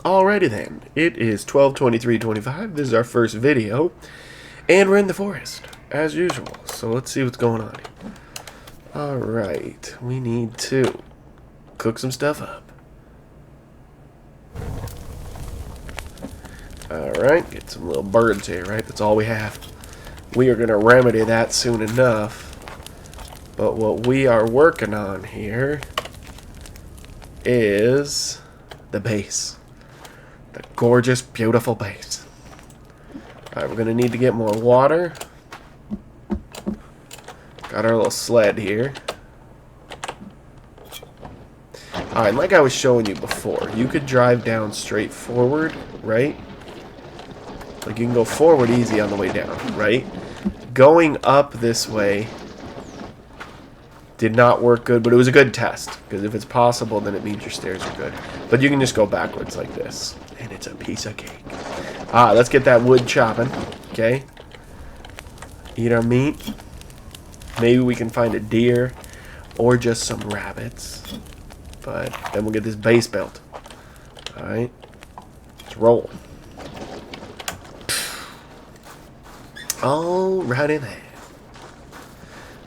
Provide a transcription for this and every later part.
Alrighty then, it is 12/23/25. This is our first video, and we're in the forest, as usual. So let's see what's going on here. Alright, we need to cook some stuff up. Alright, get some little birds here, right? That's all we have. We are going to remedy that soon enough. But what we are working on here is the base. The gorgeous, beautiful base. Alright, we're going to need to get more water. Got our little sled here. Alright, like I was showing you before, you could drive down straight forward, right? Like you can go forward easy on the way down, right? Going up this way did not work good, but it was a good test. Because if it's possible, then it means your stairs are good. But you can just go backwards like this. And it's a piece of cake. Let's get that wood chopping. Okay. Eat our meat. Maybe we can find a deer. Or just some rabbits. But then we'll get this base built. Alright. Let's roll. Alrighty then.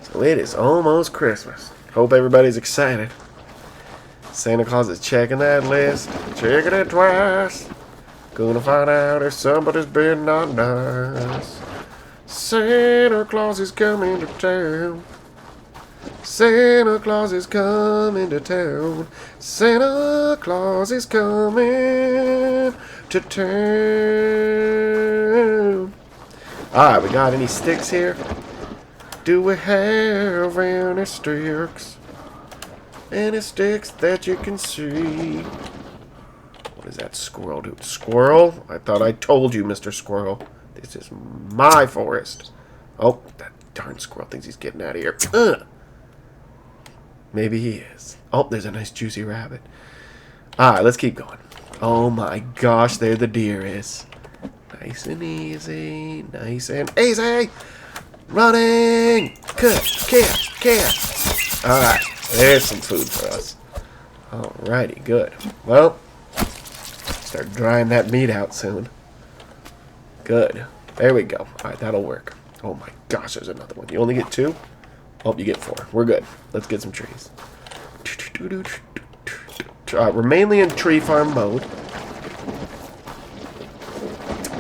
So it is almost Christmas. Hope everybody's excited. Santa Claus is checking that list. Checking it twice. Gonna find out if somebody's been not nice. Santa Claus is coming to town. Santa Claus is coming to town. Santa Claus is coming to town. Alright, we got any sticks here? Do we have any sticks? Any sticks that you can see? What is that squirrel doing? Squirrel? I thought I told you, Mr. Squirrel. This is my forest. Oh, that darn squirrel thinks he's getting out of here. Ugh. Maybe he is. Oh, there's a nice juicy rabbit. Alright, let's keep going. Oh my gosh, there the deer is. Nice and easy. Nice and easy. Running. Cut. Alright, there's some food for us. Alrighty, good. Well, start drying that meat out soon. Good. There we go. Alright, that'll work. Oh my gosh, there's another one. You only get 2? Oh, you get 4. We're good. Let's get some trees. We're mainly in tree farm mode.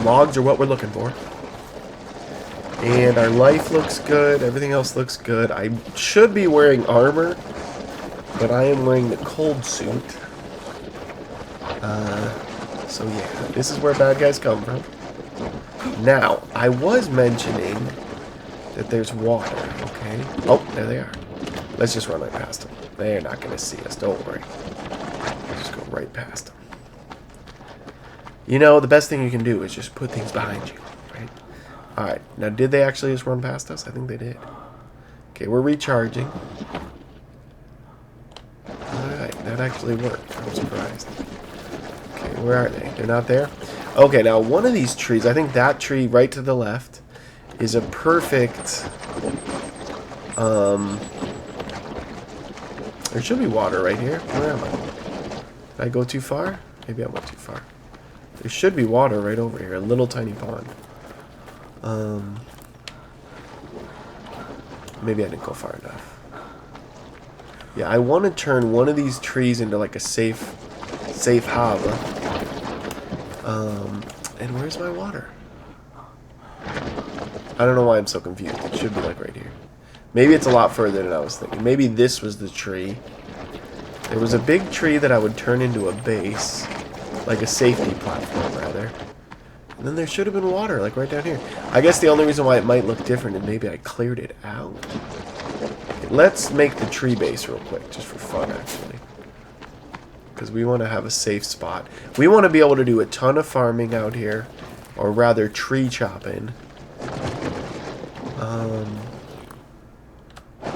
Logs are what we're looking for. And our life looks good. Everything else looks good. I should be wearing armor, but I am wearing the cold suit. So yeah, this is where bad guys come from. Now, I was mentioning that there's water, okay? Oh, there they are. Let's just run right past them. They're not going to see us, don't worry. Just go right past them. You know, the best thing you can do is just put things behind you, right? Alright, now did they actually just run past us? I think they did. Okay, we're recharging. Alright, that actually worked. I'm surprised. Okay, where are they? They're not there? Okay, now one of these trees, I think that tree right to the left, is a perfect... there should be water right here. Where am I? Did I go too far? Maybe I went too far. There should be water right over here. A little tiny pond. Maybe I didn't go far enough. Yeah, I want to turn one of these trees into like a safe harbor. And where's my water? I don't know why I'm so confused. It should be like right here. Maybe it's a lot further than I was thinking. Maybe this was the tree. There was a big tree that I would turn into a base. Like a safety platform, rather. And then there should have been water, like right down here. I guess the only reason why it might look different is maybe I cleared it out. Okay, let's make the tree base real quick, just for fun, actually. Because we want to have a safe spot. We want to be able to do a ton of farming out here. Or rather, tree chopping.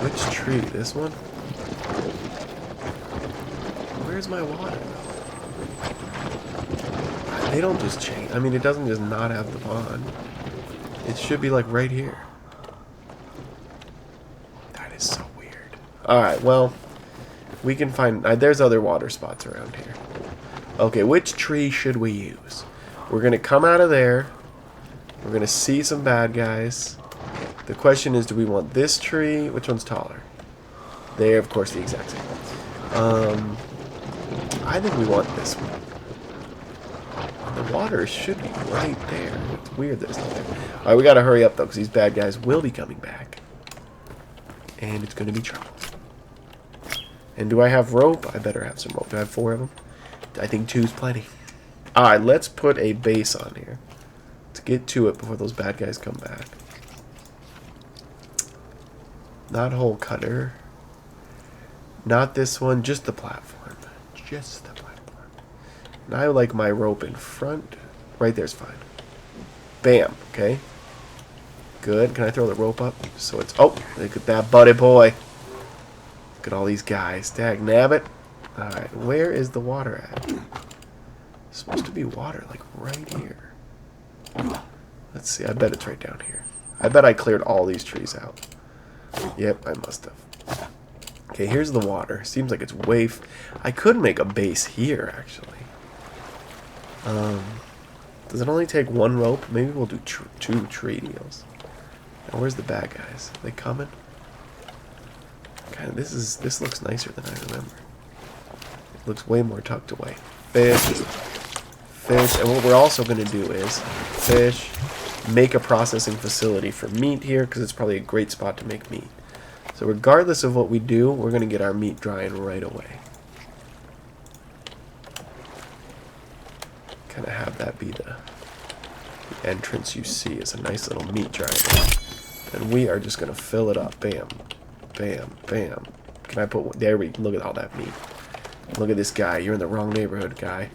Which tree? This one? Where's my water? They don't just change. I mean, it doesn't just not have the pond. It should be like right here. That is so weird. Alright, well, we can find... there's other water spots around here. Okay, which tree should we use? We're going to come out of there. We're going to see some bad guys. The question is, do we want this tree? Which one's taller? They're, of course, the exact same. I think we want this one. The water should be right there. It's weird that it's not there. Alright, we gotta hurry up, though, because these bad guys will be coming back. And it's gonna be trouble. And do I have rope? I better have some rope. Do I have 4 of them? I think 2's plenty. Alright, let's put a base on here. Let's get to it before those bad guys come back. Not hole cutter. Not this one, just the platform. Just the platform. And I like my rope in front. Right there's fine. Bam. Okay. Good. Can I throw the rope up? So it's... Oh, look at that buddy boy. Look at all these guys. Dag nabbit. Alright, where is the water at? It's supposed to be water, like right here. Let's see. I bet it's right down here. I bet I cleared all these trees out. Yep, I must have. Okay, here's the water. Seems like it's way... I could make a base here, actually. Does it only take 1 rope? Maybe we'll do 2 tree deals. Now, where's the bad guys? Are they coming? Okay, this looks nicer than I remember. It looks way more tucked away. Fish. Fish. And what we're also going to do is fish, make a processing facility for meat here, because it's probably a great spot to make meat. So regardless of what we do, we're going to get our meat drying right away. Kind of have that be the entrance you see is a nice little meat dryer. And we are just going to fill it up. Bam. Bam. Bam. Can I put... There we... Look at all that meat. Look at this guy. You're in the wrong neighborhood, guy.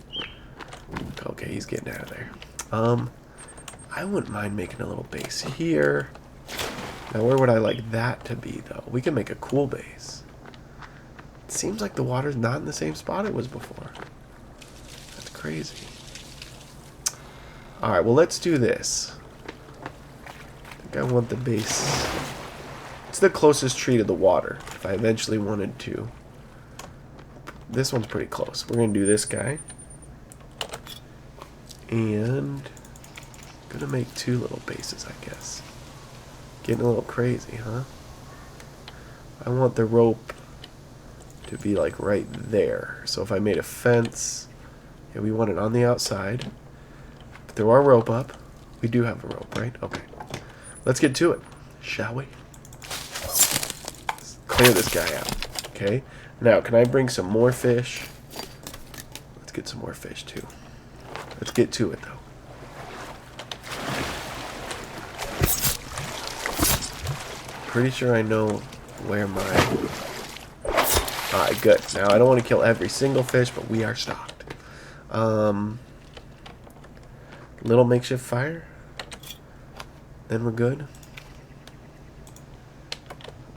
Okay, he's getting out of there. I wouldn't mind making a little base here. Now, where would I like that to be, though? We can make a cool base. It seems like the water's not in the same spot it was before. That's crazy. Alright, well, let's do this. I think I want the base. It's the closest tree to the water, if I eventually wanted to. This one's pretty close. We're going to do this guy. And I'm going to make 2 little bases, I guess. Getting a little crazy, huh? I want the rope to be like right there. So if I made a fence, yeah, we want it on the outside. Throw our rope up. We do have a rope, right? Okay. Let's get to it, shall we? Let's clear this guy out. Okay. Now, can I bring some more fish? Let's get some more fish, too. Let's get to it, though. Pretty sure I know where my... Alright, good. Now, I don't want to kill every single fish, but we are stocked. Little makeshift fire. Then we're good.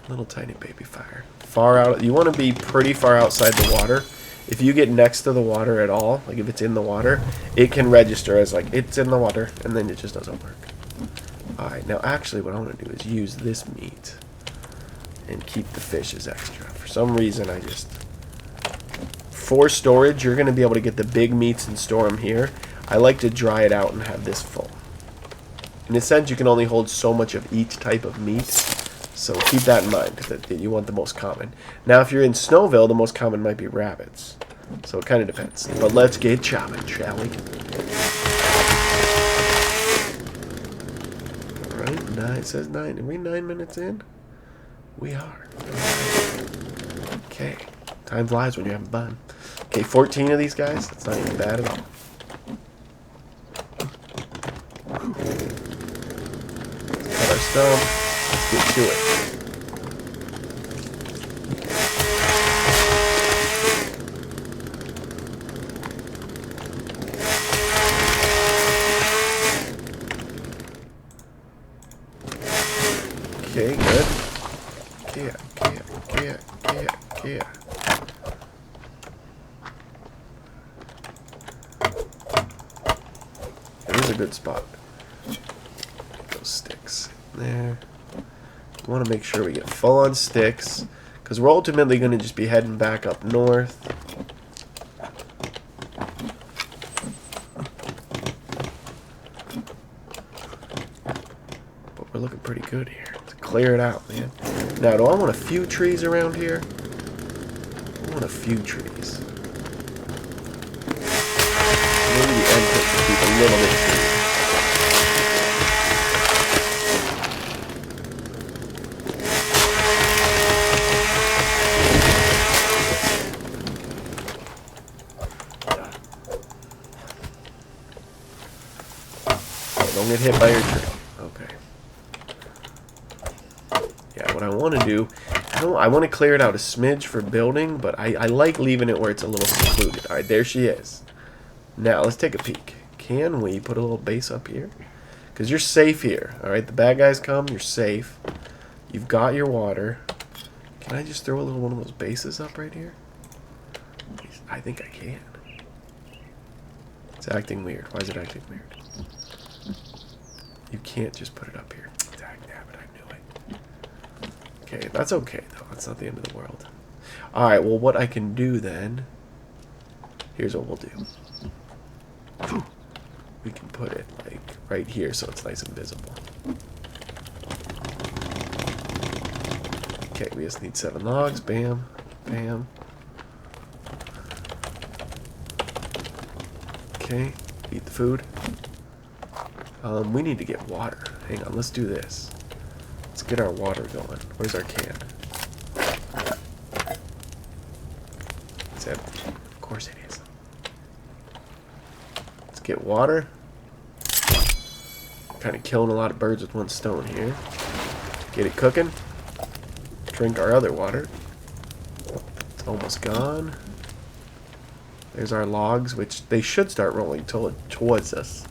Little tiny baby fire. Far out. You want to be pretty far outside the water. If you get next to the water at all, like if it's in the water, it can register as like it's in the water, and then it just doesn't work. Alright, now actually what I want to do is use this meat and keep the fish as extra. For some reason, I just... For storage, you're going to be able to get the big meats and store them here. I like to dry it out and have this full. In a sense, you can only hold so much of each type of meat. So keep that in mind, that you want the most common. Now, if you're in Snowville, the most common might be rabbits. So it kind of depends. But let's get chopping, shall we? Alright, it says 9. Are we 9 minutes in? We are. Okay. Time flies when you're having fun. Okay, 14 of these guys. That's not even bad at all. Let's cut our stump. Let's get to it. Okay, good. Yeah. It is a good spot. Get those sticks there. We want to make sure we get full on sticks, because we're ultimately going to just be heading back up north. we're looking pretty good here. Let's clear it out, man. Now, do I want a few trees around here? I want a few trees. Maybe the end pit should keep a little bit of trees. Don't get hit by your tree. Okay. Yeah, what I want to do, I want to clear it out a smidge for building, but I like leaving it where it's a little secluded. Alright, there she is. Now, let's take a peek. Can we put a little base up here? Because you're safe here. Alright, the bad guys come, you're safe. You've got your water. Can I just throw a little one of those bases up right here? I think I can. It's acting weird. Why is it acting weird? You can't just put it up here. Damn it, I knew it. Okay, that's okay, though. That's not the end of the world. Alright, well, what I can do then... Here's what we'll do. We can put it, like, right here so it's nice and visible. Okay, we just need 7 logs. Bam. Bam. Okay, eat the food. We need to get water. Hang on, let's do this. Let's get our water going. Where's our can? It's empty. Of course it is. Let's get water. Kind of killing a lot of birds with one stone here. Get it cooking. Drink our other water. It's almost gone. There's our logs, which they should start rolling towards us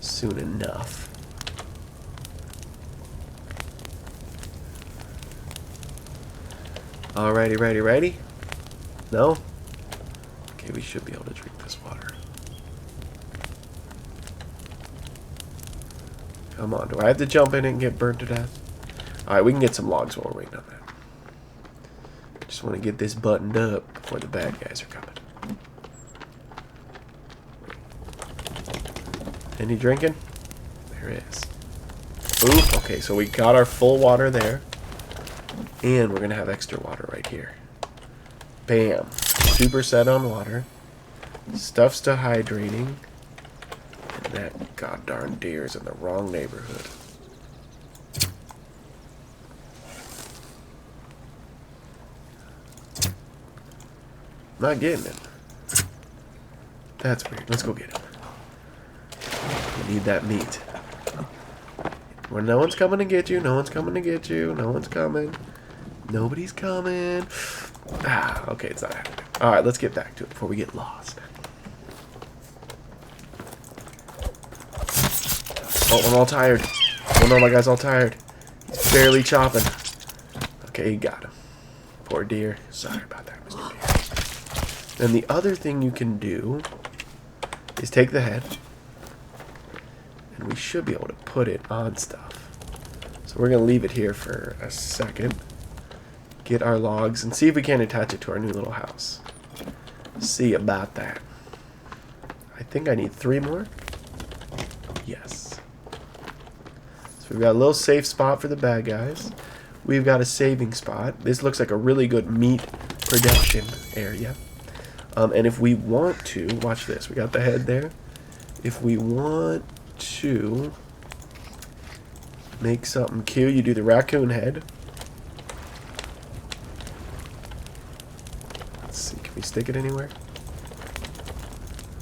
soon enough. Alrighty, righty. No? Okay, we should be able to drink this water. Come on, do I have to jump in and get burnt to death? Alright, we can get some logs while we're waiting on that. Just want to get this buttoned up before the bad guys are coming. Any drinking? There is. Ooh, okay, so we got our full water there. And we're going to have extra water right here. Bam. Super set on water. Stuff's dehydrating. And that goddarn deer is in the wrong neighborhood. Not getting it. That's weird. Let's go get him. We need that meat. Where no one's coming to get you. No one's coming to get you. No one's coming. Nobody's coming. Ah, okay, it's not happening. Alright, let's get back to it before we get lost. Oh, I'm all tired. Oh no, my guy's all tired. He's barely chopping. Okay, he got him. Poor deer. Sorry about that, Mr. Deer. Then the other thing you can do is take the head. And we should be able to put it on stuff. So we're going to leave it here for a second. Get our logs and see if we can attach it to our new little house. See about that. I think I need 3 more. Yes. So we've got a little safe spot for the bad guys. We've got a saving spot. This looks like a really good meat production area. And if we want to, watch this. We got the head there. If we want to make something cute, you do the raccoon head. Let's see, can we stick it anywhere?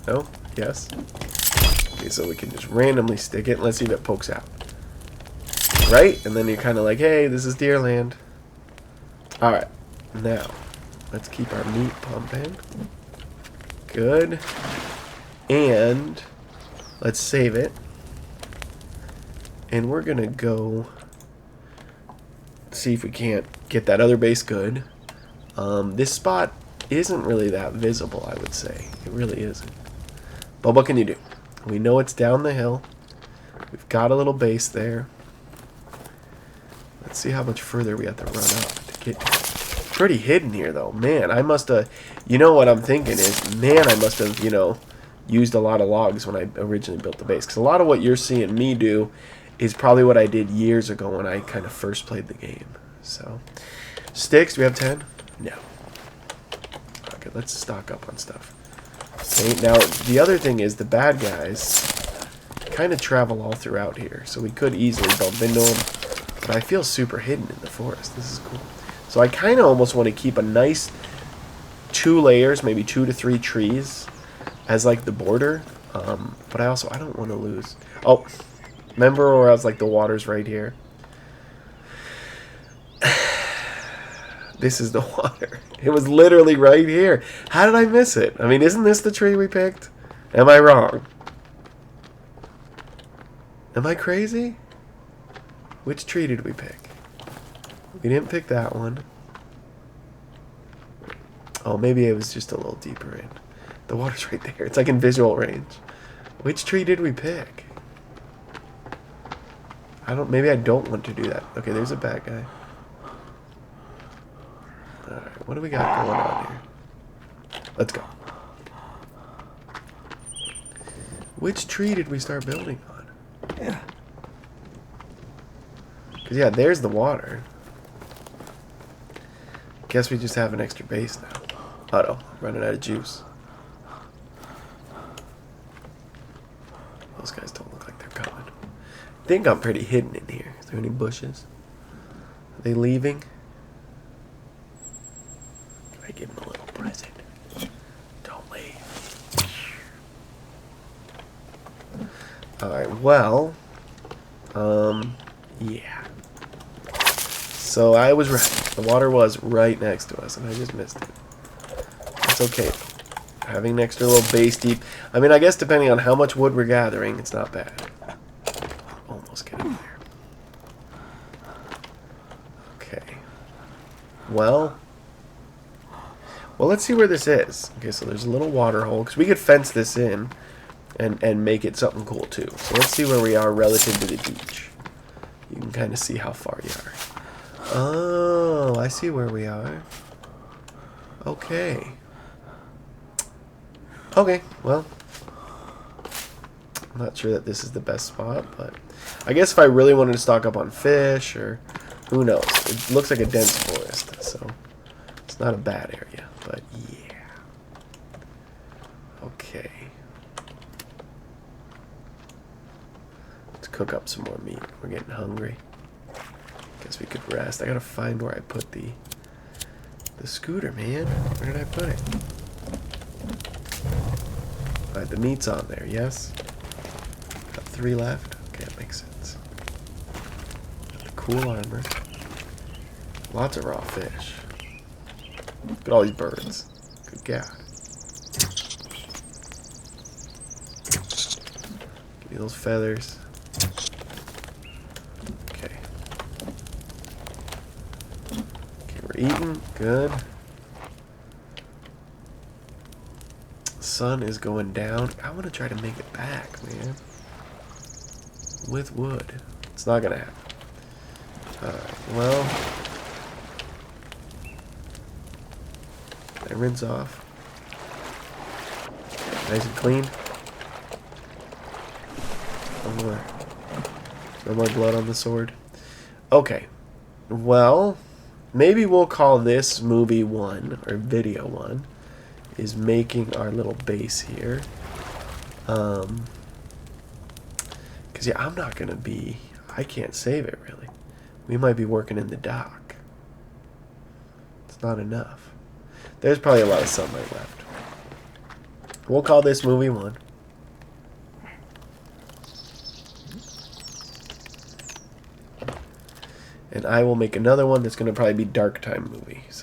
No? Yes? Okay, so we can just randomly stick it. Let's see if it pokes out. Right? And then you're kind of like, hey, this is deer land. Alright, now, let's keep our meat pumping. Good. And let's save it. And we're going to go see if we can't get that other base good. This spot isn't really that visible, I would say. It really isn't. But what can you do? We know it's down the hill. We've got a little base there. Let's see how much further we have to run up to get pretty hidden here, though. Man, I must have... You know what I'm thinking is, man, I must have, you know, used a lot of logs when I originally built the base. Because a lot of what you're seeing me do is probably what I did years ago when I kind of first played the game. So, sticks, do we have 10? No. Okay, let's stock up on stuff. Okay, now, the other thing is the bad guys kind of travel all throughout here, so we could easily bump into them, but I feel super hidden in the forest. This is cool. So I kind of almost want to keep a nice 2 layers, maybe 2 to 3 trees as like the border, but I don't want to lose. Oh, remember where I was like the water's right here? This is the water. It was literally right here. How did I miss it? I mean, isn't this the tree we picked? Am I wrong? Am I crazy? Which tree did we pick? We didn't pick that one. Oh, maybe it was just a little deeper in. The water's right there. It's like in visual range. Which tree did we pick? Maybe I don't want to do that. Okay, there's a bad guy. Alright, what do we got going on here? Let's go. Which tree did we start building on? Yeah. Because, yeah, there's the water. Guess we just have an extra base now. Uh-oh, running out of juice. Those guys don't look like they're coming. I think I'm pretty hidden in here. Is there any bushes? Are they leaving? Can I give them a little present? Don't leave. Alright, well. Yeah. So I was right. The water was right next to us, and I just missed it. That's okay. Having an extra little base deep. I mean, I guess depending on how much wood we're gathering, it's not bad. Almost getting there. Okay. Well, let's see where this is. Okay, so there's a little water hole, because we could fence this in and make it something cool, too. So let's see where we are relative to the beach. You can kind of see how far you are. Oh, I see where we are. Okay. Okay, well, I'm not sure that this is the best spot, but I guess if I really wanted to stock up on fish, or who knows. It looks like a dense forest, so it's not a bad area, but yeah. Okay. Let's cook up some more meat. We're getting hungry. Guess we could rest. I gotta find where I put the scooter, man. Where did I put it? Alright, the meat's on there, yes? Got 3 left? Okay, that makes sense. Got the cool armor. Lots of raw fish. Look at all these birds. Good God. Give me those feathers. Okay. Okay, we're eating. Good. Sun is going down. I want to try to make it back, man. With wood. It's not going to happen. Alright, well. Can I rinse off? Nice and clean. No more blood on the sword. Okay. Well, maybe we'll call this movie 1, or video 1. Is making our little base here. Because, yeah, I'm not going to be... I can't save it, really. We might be working in the dock. It's not enough. There's probably a lot of sunlight left. We'll call this movie 1. And I will make another one that's going to probably be dark time movie. So